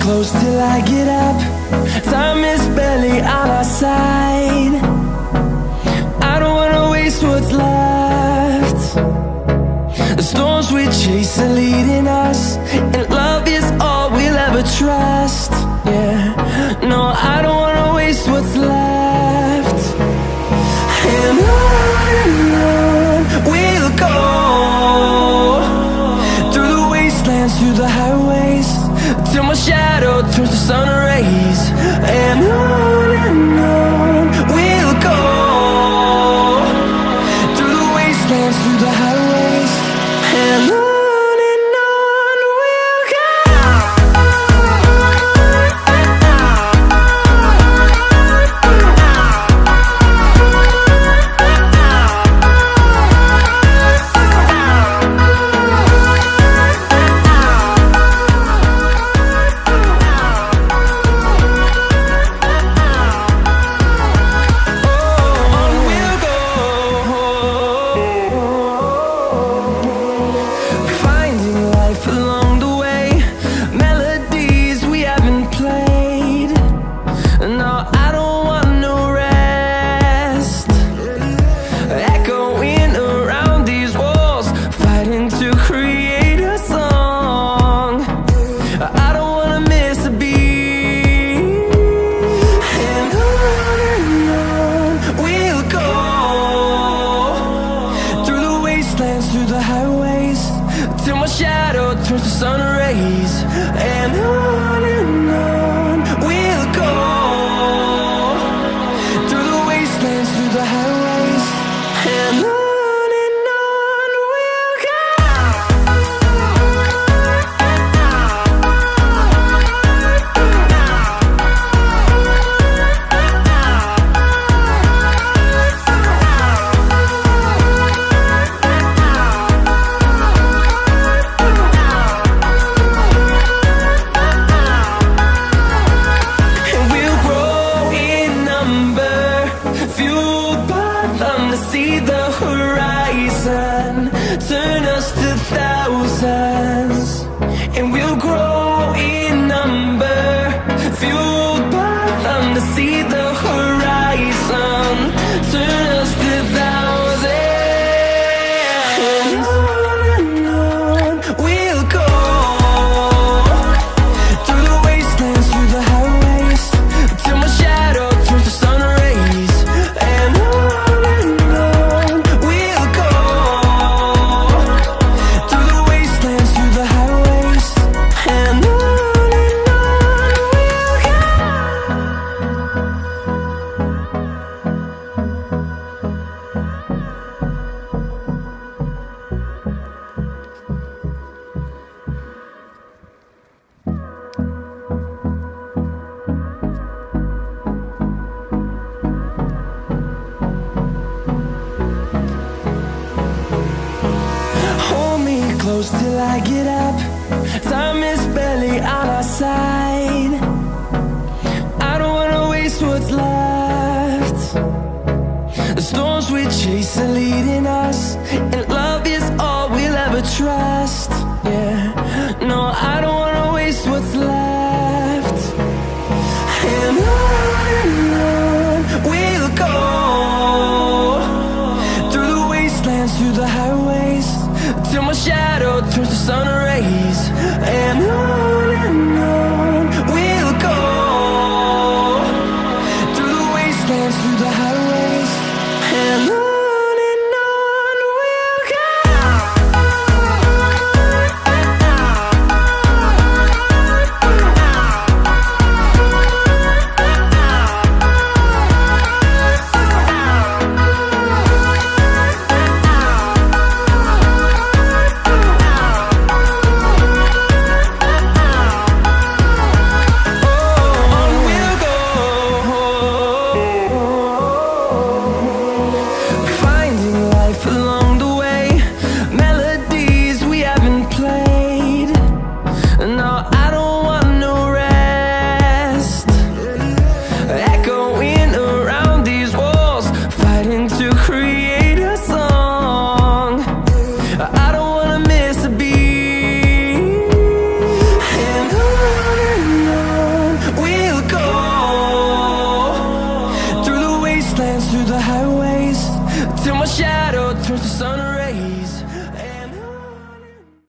close till I get up. Time is barely on our side. I don't wanna waste what's left. The storms we chase are leading us, and love is all we'll ever trust. Yeah, no, I don't wanna waste what's left. And on we'll go, through the wastelands, through the highways, till my shadow turns to sun rays. And on we'll go, through the wastelands, through the highways, and on we'll go. Through the highways, till my shadow turns to sun rays. And on we'll go, through the wastelands, through the highways, and on we'll go. See the horizon turn us to thousands, and we'll grow in number, fueled by them. To see the horizon turn us to thousands, and on we'll go, through the wastelands, through the highways, till my shadow turns to sun rays. And close till I get up. Time is barely on our side. I don't wanna waste what's left. The storms we chase are leading us, and love is all we'll ever trust. Yeah, no, I don't wanna waste what's left. And on we'll go, through the wastelands, through the highways, till my shadow turns to sun rays. And on we'll go, through the wastelands, through the highways, and on the highways till my shadow turns to sun rays.